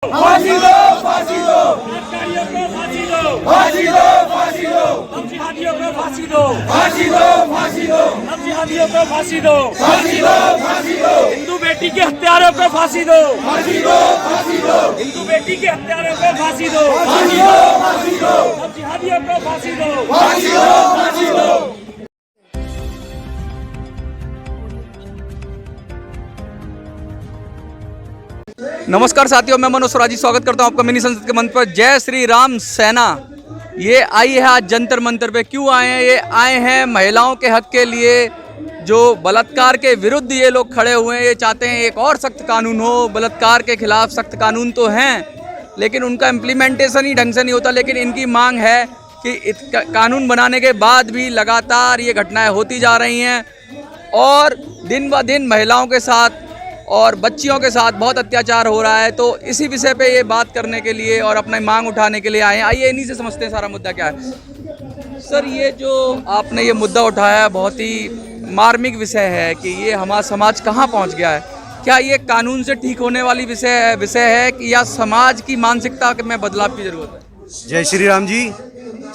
फांसी दो, फांसी दो, बलात्कारियों को फांसी दो, फांसी दो, फांसी दो, जिहादियों को फांसी दो, फांसी दो, फांसी दो, जिहादियों को फांसी दो, फांसी दो, फांसी दो, हिंदू बेटी के हत्यारों को फांसी दो, फांसी दो, फांसी दो, हिंदू बेटी के हत्यारों को फांसी दो, फांसी दो, फांसी दो, जिहादियों को फांसी दो। फांसी दो, फांसी दो। नमस्कार साथियों, मैं मनोज स्वराजी स्वागत करता हूं आपका मिनी संसद के मंच पर। जय श्री राम सेना ये आई है आज जंतर मंतर पे। क्यों आए हैं? ये आए हैं महिलाओं के हक के लिए। जो बलात्कार के विरुद्ध ये लोग खड़े हुए हैं, ये चाहते हैं एक और सख्त कानून हो। बलात्कार के खिलाफ सख्त कानून तो हैं, लेकिन उनका इम्प्लीमेंटेशन ही ढंग से नहीं होता। लेकिन इनकी मांग है कि कानून बनाने के बाद भी लगातार ये घटनाएं होती जा रही हैं और दिन ब दिन महिलाओं के साथ और बच्चियों के साथ बहुत अत्याचार हो रहा है। तो इसी विषय पे ये बात करने के लिए और अपनी मांग उठाने के लिए आए हैं। आइए इन्हीं से समझते हैं सारा मुद्दा क्या है। सर, ये जो आपने ये मुद्दा उठाया है बहुत ही मार्मिक विषय है कि ये हमारा समाज कहाँ पहुँच गया है। क्या ये कानून से ठीक होने वाली विषय है कि या समाज की मानसिकता में बदलाव की ज़रूरत है? जय श्री राम जी।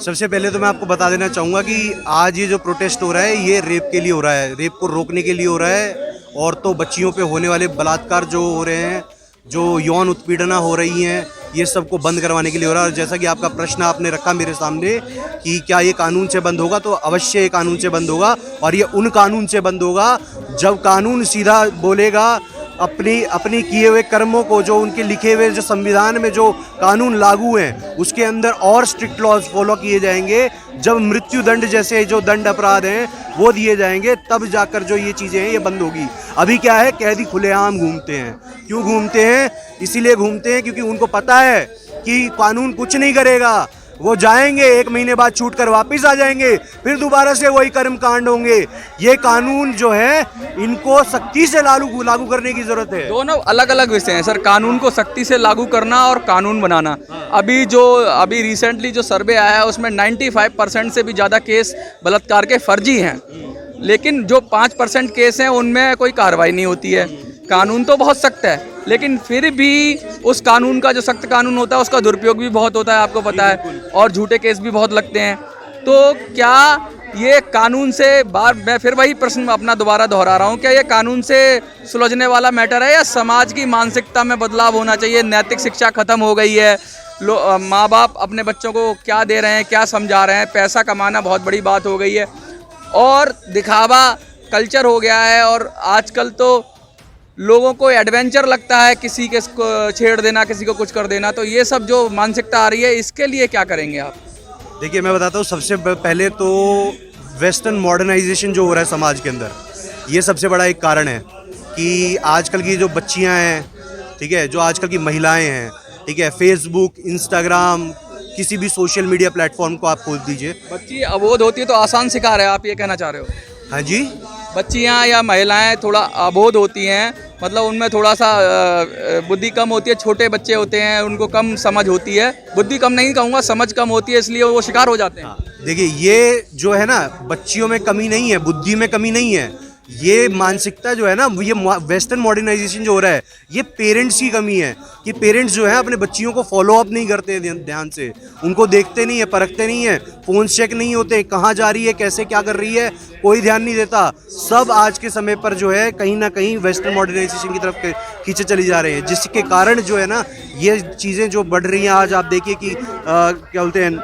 सबसे पहले तो मैं आपको बता देना चाहूँगा कि आज ये जो प्रोटेस्ट हो रहा है ये रेप के लिए हो रहा है, रेप को रोकने के लिए हो रहा है। औरतों बच्चियों पे होने वाले बलात्कार जो हो रहे हैं, जो यौन उत्पीड़ना हो रही हैं, ये सबको बंद करवाने के लिए हो रहा है। और जैसा कि आपका प्रश्न आपने रखा मेरे सामने कि क्या ये कानून से बंद होगा, तो अवश्य ये कानून से बंद होगा। और ये उन कानून से बंद होगा जब कानून सीधा बोलेगा अपनी किए हुए कर्मों को, जो उनके लिखे हुए जो संविधान में जो कानून लागू हैं उसके अंदर और स्ट्रिक्ट लॉज फॉलो किए जाएंगे। जब मृत्यु दंड जैसे जो दंड अपराध हैं वो दिए जाएंगे, तब जाकर जो ये चीज़ें हैं ये बंद होगी। अभी क्या है, कैदी खुलेआम घूमते हैं। क्यों घूमते हैं? इसीलिए घूमते हैं क्योंकि उनको पता है कि कानून कुछ नहीं करेगा। वो जाएंगे, 1 महीने बाद छूट कर वापस आ जाएंगे, फिर दोबारा से वही कर्म कांड होंगे। ये कानून जो है इनको सख्ती से लागू करने की जरूरत है। दोनों अलग अलग विषय हैं सर, कानून को सख्ती से लागू करना और कानून बनाना। अभी रिसेंटली जो सर्वे आया है उसमें 95% से भी ज़्यादा केस बलात्कार के फर्जी हैं, लेकिन जो 5% केस हैं उनमें कोई कार्रवाई नहीं होती है। कानून तो बहुत सख्त है, लेकिन फिर भी उस कानून का जो सख्त कानून होता है उसका दुरुपयोग भी बहुत होता है, आपको पता है, और झूठे केस भी बहुत लगते हैं। तो क्या ये कानून से मैं फिर वही प्रश्न अपना दोबारा दोहरा रहा हूँ, क्या ये कानून से सुलझने वाला मैटर है या समाज की मानसिकता में बदलाव होना चाहिए? नैतिक शिक्षा खत्म हो गई है। माँ बाप अपने बच्चों को क्या दे रहे हैं, क्या समझा रहे हैं? पैसा कमाना बहुत बड़ी बात हो गई है और दिखावा कल्चर हो गया है। और आजकल तो लोगों को एडवेंचर लगता है किसी के छेड़ देना, किसी को कुछ कर देना। तो ये सब जो मानसिकता आ रही है, इसके लिए क्या करेंगे आप? देखिए, मैं बताता हूँ। सबसे पहले तो वेस्टर्न मॉडर्नाइजेशन जो हो रहा है समाज के अंदर, ये सबसे बड़ा एक कारण है कि आजकल की जो बच्चियाँ हैं, ठीक है, जो आजकल की महिलाएं हैं, ठीक है, फेसबुक, इंस्टाग्राम, किसी भी सोशल मीडिया प्लेटफॉर्म को आप खोल दीजिए। बच्ची अबोध होती है तो आसान शिकार है, आप ये कहना चाह रहे हो? हाँ जी। बच्चियाँ या महिलाएं थोड़ा अबोध होती हैं, मतलब उनमें थोड़ा सा बुद्धि कम होती है। छोटे बच्चे होते हैं, उनको कम समझ होती है। बुद्धि कम नहीं कहूँगा, समझ कम होती है, इसलिए वो शिकार हो जाते हैं। देखिए, ये जो है ना, बच्चियों में कमी नहीं है, बुद्धि में कमी नहीं है। ये मानसिकता जो है ना, ये वेस्टर्न मॉडर्नाइजेशन जो हो रहा है, ये पेरेंट्स की कमी है कि पेरेंट्स जो है अपने बच्चियों को फॉलो अप नहीं करते ध्यान से, उनको देखते नहीं है, परखते नहीं है, फ़ोन चेक नहीं होते, कहाँ जा रही है, कैसे क्या कर रही है, कोई ध्यान नहीं देता। सब आज के समय पर जो है कहीं ना कहीं वेस्टर्न मॉडर्नाइजेशन की तरफ खींचे चली जा रहे हैं, जिसके कारण जो है ना ये चीज़ें जो बढ़ रही हैं। आज आप देखिए कि क्या बोलते हैं,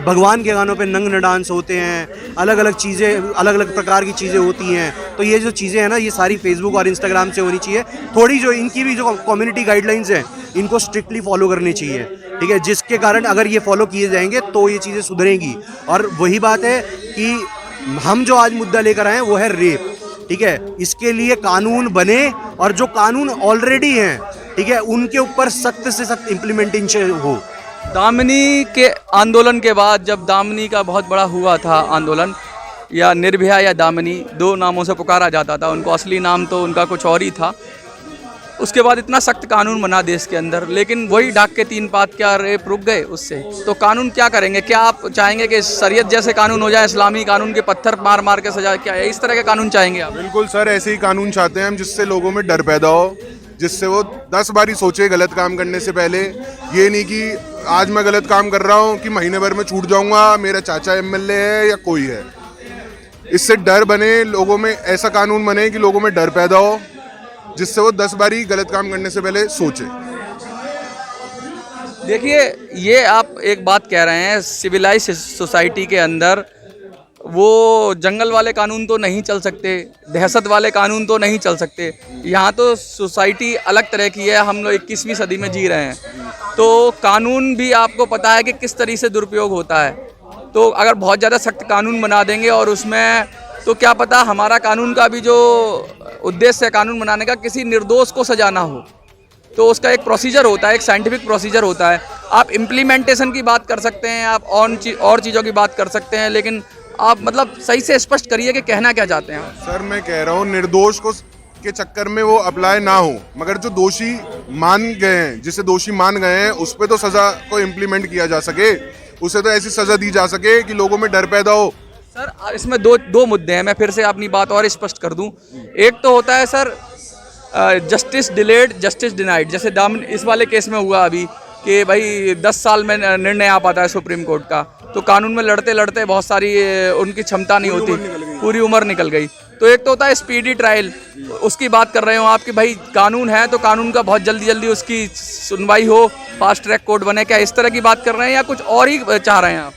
भगवान के गानों पे नंग डांस होते हैं, अलग अलग चीज़ें, अलग अलग प्रकार की चीज़ें होती हैं। तो ये जो चीज़ें हैं ना, ये सारी फेसबुक और इंस्टाग्राम से होनी चाहिए। थोड़ी जो इनकी भी जो कम्युनिटी गाइडलाइंस हैं, इनको स्ट्रिक्टली फॉलो करनी चाहिए, ठीक है, जिसके कारण अगर ये फॉलो किए जाएंगे तो ये चीज़ें सुधरेंगी। और वही बात है कि हम जो आज मुद्दा लेकर आए हैं वो है रेप, ठीक है। इसके लिए कानून बने और जो कानून ऑलरेडी हैं, ठीक है, उनके ऊपर सख्त से सख्त इम्प्लीमेंटेशन हो। दामिनी के आंदोलन के बाद, जब दामिनी का बहुत बड़ा हुआ था आंदोलन, या निर्भया या दामिनी, 2 नामों से पुकारा जाता था, उनको असली नाम तो उनका कुछ और ही था। उसके बाद इतना सख्त कानून बना देश के अंदर, लेकिन वही डाक के 3 पात क्या रेप रुक गए उससे। तो कानून क्या करेंगे? क्या आप चाहेंगे कि शरीयत जैसे कानून हो जाए, इस्लामी कानून के पत्थर मार मार के सजा, क्या इस तरह के कानून चाहेंगे आप? बिल्कुल सर, ऐसे ही कानून चाहते हैं हम जिससे लोगों में डर पैदा हो, जिससे वो 10 बारी सोचे गलत काम करने से पहले। ये नहीं कि आज मैं गलत काम कर रहा हूँ कि महीने भर में छूट जाऊंगा, मेरा चाचा एमएलए है या कोई है। इससे डर बने लोगों में, ऐसा कानून बने कि लोगों में डर पैदा हो, जिससे वो 10 बारी गलत काम करने से पहले सोचे। देखिए, ये आप एक बात कह रहे हैं, सिविलाइज सोसाइटी के अंदर वो जंगल वाले कानून तो नहीं चल सकते, दहशत वाले कानून तो नहीं चल सकते। यहाँ तो सोसाइटी अलग तरह की है, हम लोग 21वीं सदी में जी रहे हैं, तो कानून भी आपको पता है कि किस तरीके से दुरुपयोग होता है। तो अगर बहुत ज़्यादा सख्त कानून बना देंगे और उसमें तो क्या पता हमारा कानून का भी जो उद्देश्य है कानून बनाने का, किसी निर्दोष को सजा ना हो। तो उसका एक प्रोसीजर होता है, एक साइंटिफिक प्रोसीजर होता है। आप इम्प्लीमेंटेशन की बात कर सकते हैं, आप और चीज़ों की बात कर सकते हैं, लेकिन आप मतलब सही से स्पष्ट करिए कि कहना क्या चाहते हैं। सर मैं कह रहा हूँ निर्दोष को के चक्कर में वो अप्लाई ना हो, मगर जो दोषी मान गए हैं, जिसे दोषी मान गए हैं, उस पर तो सज़ा को इम्प्लीमेंट किया जा सके, उसे तो ऐसी सज़ा दी जा सके कि लोगों में डर पैदा हो। सर इसमें दो मुद्दे हैं, मैं फिर से अपनी बात और स्पष्ट कर दूं। एक तो होता है sir justice delayed justice denied, जैसे दामन इस वाले केस में हुआ अभी कि भाई 10 साल में निर्णय आ पाता है सुप्रीम कोर्ट का, तो कानून में लड़ते लड़ते बहुत सारी उनकी क्षमता नहीं होती, पूरी उम्र निकल गई। तो एक तो होता है स्पीडी ट्रायल, उसकी बात कर रहे हो आप कि भाई कानून है तो कानून का बहुत जल्दी जल्दी उसकी सुनवाई हो, फास्ट ट्रैक कोर्ट बने, क्या इस तरह की बात कर रहे हैं या कुछ और ही चाह रहे हैं आप?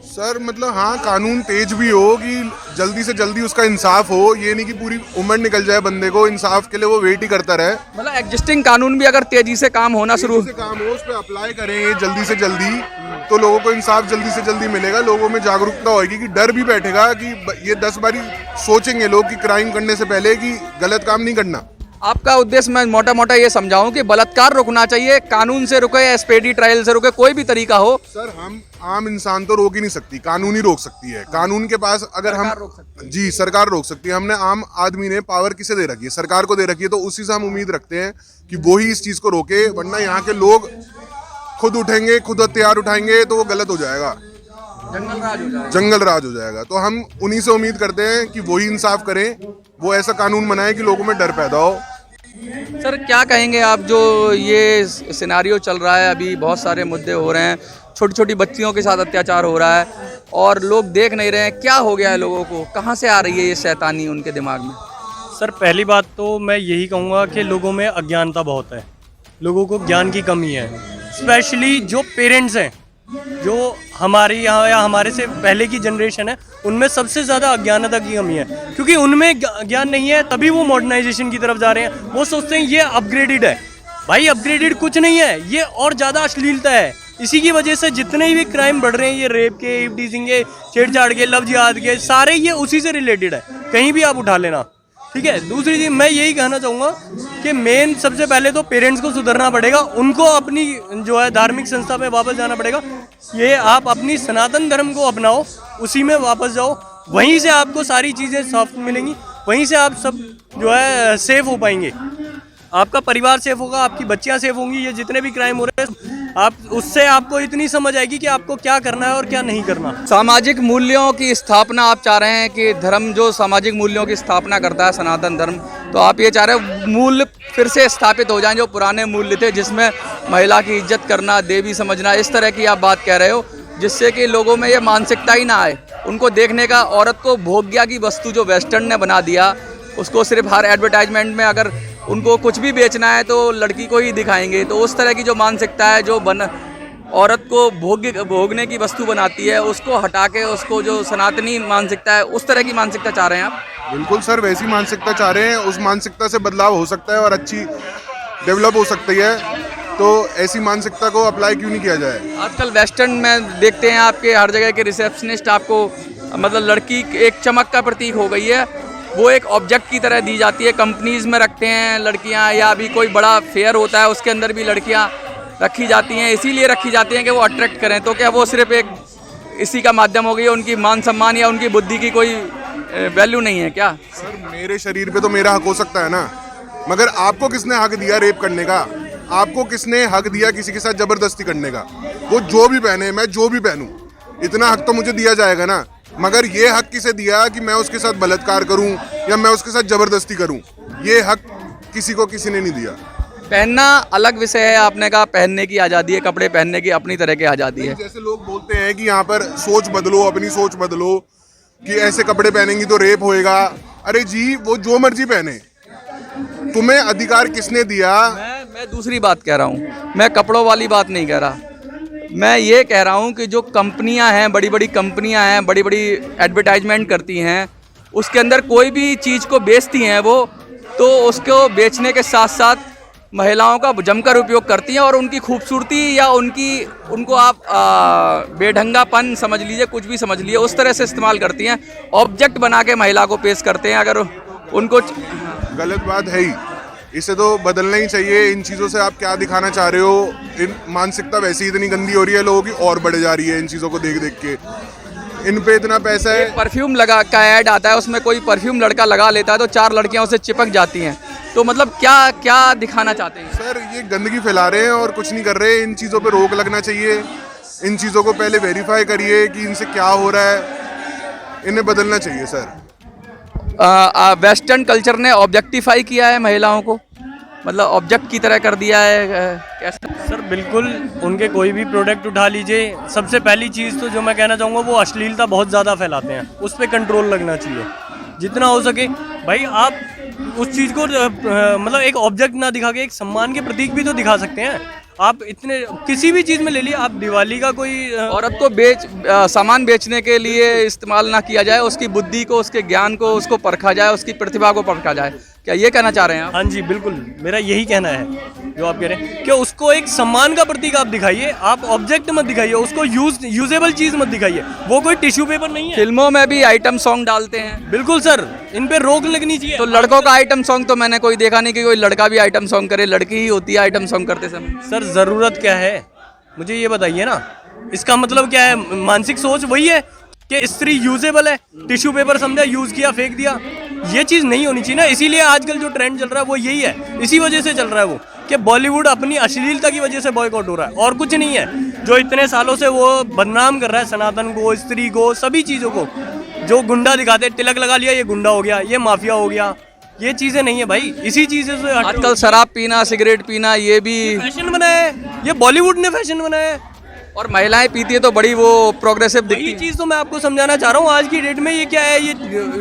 सर मतलब हाँ, कानून तेज भी हो कि जल्दी से जल्दी उसका इंसाफ हो, ये नहीं कि पूरी उम्र निकल जाए बंदे को, इंसाफ के लिए वो वेट ही करता रहे। मतलब एग्जिस्टिंग कानून भी अगर तेजी से काम होना शुरू काम हो, उस पर अप्लाई करें जल्दी से जल्दी, तो लोगों को इंसाफ जल्दी से जल्दी मिलेगा, लोगों में जागरूकता होगी कि डर भी बैठेगा कि ये 10 बारी सोचेंगे लोग कि क्राइम करने से पहले कि गलत काम नहीं करना। आपका उद्देश्य मैं मोटा मोटा ये समझाऊं कि बलात्कार रुकना चाहिए, कानून से रुके या स्पीडी ट्रायल से रुके, कोई भी तरीका हो। सर हम आम इंसान तो रोक ही नहीं सकती, कानून ही रोक सकती है। कानून के पास अगर हम जी सरकार रोक सकती है। हमने आम आदमी ने पावर किसे दे रखी है? सरकार को दे रखी है, तो उसी से हम उम्मीद रखते हैं कि वो ही इस चीज को रोके, वरना यहाँ के लोग खुद उठेंगे, खुद हथियार उठाएंगे तो वो गलत हो जाएगा, जंगल राज हो जाएगा। तो हम उन्हीं से उम्मीद करते हैं कि वही इंसाफ करें, वो ऐसा कानून बनाए कि लोगों में डर पैदा हो। सर क्या कहेंगे आप, जो ये सिनारियो चल रहा है, अभी बहुत सारे मुद्दे हो रहे हैं, छोटी छोटी बच्चियों के साथ अत्याचार हो रहा है और लोग देख नहीं रहे हैं, क्या हो गया है लोगों को, कहाँ से आ रही है ये शैतानी उनके दिमाग में? सर पहली बात तो मैं यही कहूँगा कि लोगों में अज्ञानता बहुत है, लोगों को ज्ञान की कमी है। स्पेशली जो पेरेंट्स हैं, जो हमारे यहाँ या हमारे से पहले की जनरेशन है, उनमें सबसे ज़्यादा अज्ञानता की कमी है, क्योंकि उनमें ज्ञान नहीं है, तभी वो मॉडर्नाइजेशन की तरफ जा रहे हैं। वो सोचते हैं ये अपग्रेडेड है। भाई अपग्रेडेड कुछ नहीं है, ये और ज़्यादा अश्लीलता है। इसी की वजह से जितने भी क्राइम बढ़ रहे हैं, ये रेप के, टीजिंग के, छेड़छाड़ के, लव जिहाद के, सारे ये उसी से रिलेटेड है, कहीं भी आप उठा लेना। ठीक है, दूसरी चीज़ मैं यही कहना चाहूँगा कि मेन सबसे पहले तो पेरेंट्स को सुधरना पड़ेगा, उनको अपनी जो है धार्मिक संस्था पे वापस जाना पड़ेगा। ये आप अपनी सनातन धर्म को अपनाओ, उसी में वापस जाओ, वहीं से आपको सारी चीज़ें सॉफ्ट मिलेंगी, वहीं से आप सब जो है सेफ हो पाएंगे। आपका परिवार सेफ होगा, आपकी बच्चियाँ सेफ होंगी। ये जितने भी क्राइम हो रहे हैं, आप उससे आपको इतनी समझ आएगी कि आपको क्या करना है और क्या नहीं करना। सामाजिक मूल्यों की स्थापना आप चाह रहे हैं कि धर्म जो सामाजिक मूल्यों की स्थापना करता है, सनातन धर्म, तो आप ये चाह रहे हैं मूल्य फिर से स्थापित हो जाएं, जो पुराने मूल्य थे, जिसमें महिला की इज्जत करना, देवी समझना, इस तरह की आप बात कह रहे हो, जिससे कि लोगों में ये मानसिकता ही ना आए, उनको देखने का, औरत को भोग्या की वस्तु जो वेस्टर्न ने बना दिया, उसको सिर्फ हर एडवर्टाइजमेंट में अगर उनको कुछ भी बेचना है तो लड़की को ही दिखाएंगे। तो उस तरह की जो मानसिकता है, जो औरत को भोगने की वस्तु बनाती है, उसको हटा के उसको जो सनातनी मानसिकता है, उस तरह की मानसिकता चाह रहे हैं आप? बिल्कुल सर, वैसी मानसिकता चाह रहे हैं। उस मानसिकता से बदलाव हो सकता है और अच्छी डेवलप हो सकती है, तो ऐसी मानसिकता को अप्लाई क्यों नहीं किया जाए? आजकल वेस्टर्न में देखते हैं आपके हर जगह के रिसेप्शनिस्ट आपको मतलब लड़की एक चमक का प्रतीक हो गई है, वो एक ऑब्जेक्ट की तरह दी जाती है। कंपनीज में रखते हैं लड़कियां, या अभी कोई बड़ा फेयर होता है उसके अंदर भी लड़कियां रखी जाती हैं, इसीलिए रखी जाती हैं कि वो अट्रैक्ट करें। तो क्या वो सिर्फ एक इसी का माध्यम हो गई है? उनकी मान सम्मान या उनकी बुद्धि की कोई वैल्यू नहीं है क्या? सर मेरे शरीर पे तो मेरा हक हो सकता है ना, मगर आपको किसने हक दिया रेप करने का? आपको किसने हक दिया किसी के साथ जबरदस्ती करने का? वो जो भी पहने, मैं जो भी पहनूं, इतना हक तो मुझे दिया जाएगा ना। मगर ये हक किसे दिया कि मैं उसके साथ बलात्कार करूं या मैं उसके साथ जबरदस्ती करूं? ये हक किसी को किसी ने नहीं दिया। पहनना अलग विषय है, आपने कहा पहनने की आज़ादी है, कपड़े पहनने की अपनी तरह की आज़ादी है। जैसे लोग बोलते हैं कि यहाँ पर सोच बदलो, अपनी सोच बदलो, कि ऐसे कपड़े पहनेंगी तो रेप होएगा। अरे जी, वो जो मर्जी पहने, तुम्हें अधिकार किसने दिया? मैं दूसरी बात कह रहा हूँ, मैं कपड़ों वाली बात नहीं कह रहा। मैं ये कह रहा हूँ कि जो कंपनियाँ हैं, बड़ी बड़ी कंपनियाँ हैं, बड़ी बड़ी एडवर्टाइजमेंट करती हैं, उसके अंदर कोई भी चीज़ को बेचती हैं वो, तो उसको बेचने के साथ साथ महिलाओं का जमकर उपयोग करती हैं और उनकी खूबसूरती या उनको आप बेढंगापन समझ लीजिए, कुछ भी समझ लीजिए, उस तरह से इस्तेमाल करती हैं, ऑब्जेक्ट बना के महिला को पेश करते हैं। अगर उनको गलत बात है ही, इसे तो बदलना ही चाहिए। इन चीज़ों से आप क्या दिखाना चाह रहे हो? इन मानसिकता वैसे ही इतनी गंदी हो रही है लोगों की, और बढ़ जा रही है इन चीज़ों को देख देख के। इन पे इतना पैसा है। परफ्यूम लगा का ऐड आता है, उसमें कोई परफ्यूम लड़का लगा लेता है तो 4 लड़कियां उसे चिपक जाती हैं। तो मतलब क्या क्या दिखाना चाहते हैं? सर, ये गंदगी फैला रहे हैं और कुछ नहीं कर रहे। इन चीज़ों पे रोक लगना चाहिए। इन चीज़ों को पहले वेरीफाई करिए कि इनसे क्या हो रहा है, इन्हें बदलना चाहिए सर। वेस्टर्न कल्चर ने ऑब्जेक्टिफाई किया है महिलाओं को, मतलब ऑब्जेक्ट की तरह कर दिया है। कैसे? सर बिल्कुल, उनके कोई भी प्रोडक्ट उठा लीजिए, सबसे पहली चीज़ तो जो मैं कहना चाहूँगा वो अश्लीलता बहुत ज़्यादा फैलाते हैं, उस पर कंट्रोल लगना चाहिए जितना हो सके। भाई आप उस चीज़ को मतलब एक ऑब्जेक्ट ना दिखा के एक सम्मान के प्रतीक भी तो दिखा सकते हैं। आप इतने किसी भी चीज़ में ले लिए, आप दिवाली का कोई औरत को सामान बेचने के लिए इस्तेमाल ना किया जाए, उसकी बुद्धि को, उसके ज्ञान को, उसको परखा जाए, उसकी प्रतिभा को परखा जाए। क्या ये कहना चाह रहे हैं आप? हाँ जी बिल्कुल, मेरा यही कहना है जो आप कह रहे हैं कि उसको एक सम्मान का प्रतीक आप दिखाइए, आप ऑब्जेक्ट मत दिखाइए, उसको यूजेबल चीज़ मत दिखाइए। वो कोई टिश्यू पेपर नहीं है। फिल्मों में भी आइटम सॉन्ग डालते हैं। बिल्कुल सर, इन पे रोक लगनी चाहिए। तो लड़कों का आइटम सॉन्ग तो मैंने कोई देखा नहीं कि कोई लड़का भी आइटम सॉन्ग करे, लड़की ही होती है आइटम सॉन्ग करते समय। सर ज़रूरत क्या है, मुझे ये बताइए ना। इसका मतलब क्या है? मानसिक सोच वही है कि स्त्री यूजेबल है, टिश्यू पेपर समझा, यूज़ किया, फेंक दिया। ये चीज़ नहीं होनी चाहिए ना। इसीलिए आजकल जो ट्रेंड चल रहा है वो यही है, इसी वजह से चल रहा है वो कि बॉलीवुड अपनी अश्लीलता की वजह से बॉयकॉट हो रहा है, और कुछ नहीं है। जो इतने सालों से वो बदनाम कर रहा है सनातन को, स्त्री को, सभी चीज़ों को, जो गुंडा दिखाते, तिलक लगा लिया ये गुंडा हो गया, ये माफिया हो गया, ये चीज़ें नहीं है भाई। इसी चीज़ों से आजकल शराब पीना, सिगरेट पीना, ये भी फैशन बनाया है, ये बॉलीवुड ने फैशन बनाया है। और महिलाएं पीती है तो बड़ी वो प्रोग्रेसिव दिखती यही है। चीज़ तो मैं आपको समझाना चाह रहा हूँ। आज की डेट में ये क्या है, ये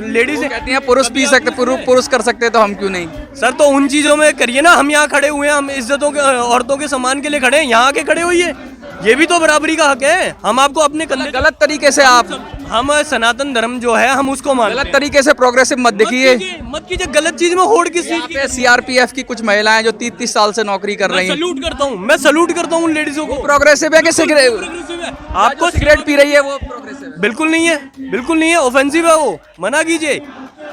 लेडीज कहती हैं पुरुष पी सकते, पुरुष कर सकते तो हम क्यों नहीं? सर तो उन चीज़ों में करिए ना। हम यहाँ खड़े हुए हैं, हम इज्जतों के, औरतों के सम्मान के लिए खड़े हैं, यहाँ आके खड़े होइए। ये भी तो बराबरी का हक है। हम आपको अपने गलत तरीके से हम सनातन धर्म जो है हम उसको मानते हैं। गलत तरीके से प्रोग्रेसिव मत दिखिए। मत कीजिए गलत चीज में होड़ किस चीज की। सीआरपीएफ की कुछ महिलाएं जो 30-30 साल से नौकरी कर रही हैं, सैल्यूट करता हूँ, मैं सैल्यूट करता हूँ उन लेडीजों को। प्रोग्रेसिव है कि सिगरेट? प्रोग्रेसिव है। आपको सिगरेट पी रही है वो प्रोग्रेसिव है? बिल्कुल नहीं है, बिल्कुल नहीं है, ऑफेंसिव है वो, मना कीजिए।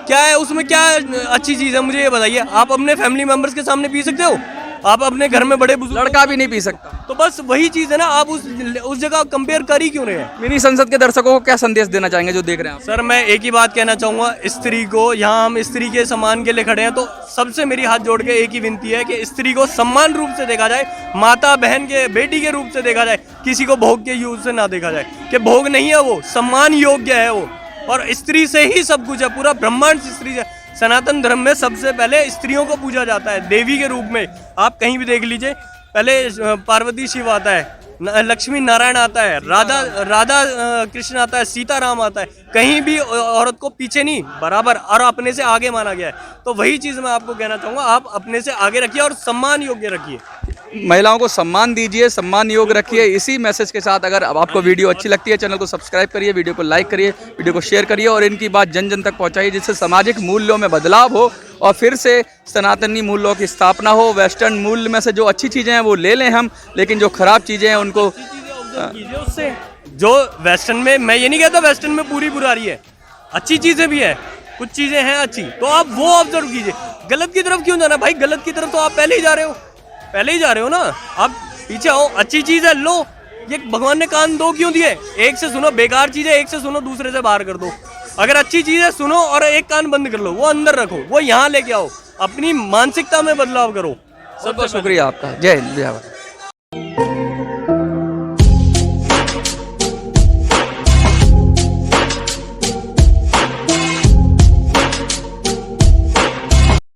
क्या है उसमें, क्या अच्छी चीज़ है मुझे ये बताइए। आप अपने फैमिली मेंबर्स के सामने पी सकते हो, आप अपने घर में बड़े बुजुर्ग, लड़का भी नहीं पी सकता। तो बस वही चीज़ है ना। आप उस जगह कंपेयर कर ही क्यों रहे हैं? मिनी संसद के दर्शकों को क्या संदेश देना चाहेंगे जो देख रहे हैं आप? सर मैं एक ही बात कहना चाहूँगा, स्त्री को, यहाँ हम स्त्री के सम्मान के लिए खड़े हैं, तो सबसे मेरी हाथ जोड़ के एक ही विनती है कि स्त्री को सम्मान रूप से देखा जाए, माता बहन के, बेटी के रूप से देखा जाए, किसी को भोग के यूज से ना देखा जाए कि भोग नहीं है वो, सम्मान योग्य है वो। और स्त्री से ही सब कुछ है, पूरा ब्रह्मांड स्त्री से। सनातन धर्म में सबसे पहले स्त्रियों को पूजा जाता है देवी के रूप में। आप कहीं भी देख लीजिए, पहले पार्वती शिव आता है, लक्ष्मी नारायण आता है, राधा कृष्ण आता है, सीता राम आता है। कहीं भी औरत को पीछे नहीं, बराबर और अपने से आगे माना गया है। तो वही चीज़ मैं आपको कहना चाहूँगा, आप अपने से आगे रखिए और सम्मान योग्य रखिए। महिलाओं को सम्मान दीजिए, सम्मान योग्य रखिए। इसी मैसेज के साथ अगर आपको वीडियो अच्छी लगती है, चैनल को सब्सक्राइब करिए, वीडियो को लाइक करिए, वीडियो को शेयर करिए और इनकी बात जन जन तक पहुंचाइए, जिससे सामाजिक मूल्यों में बदलाव हो और फिर से सनातनी मूल्यों की स्थापना हो। वेस्टर्न मूल्य में से जो अच्छी चीज़ें हैं वो ले लें हम, लेकिन जो खराब चीज़ें हैं उनको उससे, जो वेस्टर्न में, मैं ये नहीं कहता वेस्टर्न में पूरी बुराई है, अच्छी चीज़ें भी है, कुछ चीज़ें हैं अच्छी, तो आप वो ऑब्जर्व कीजिए। गलत की तरफ क्यों जाना भाई? गलत की तरफ तो आप पहले ही जा रहे हो ना। आप पीछे आओ, अच्छी चीज़ है लो। ये भगवान ने कान दो क्यों दिए? एक से सुनो, बेकार चीज़ है एक से सुनो, दूसरे से बाहर कर दो। अगर अच्छी चीज़ है सुनो और एक कान बंद कर लो, वो अंदर रखो, वो यहाँ लेके आओ, अपनी मानसिकता में बदलाव करो। बहुत बहुत शुक्रिया आपका। जय हिंद, जय भारत।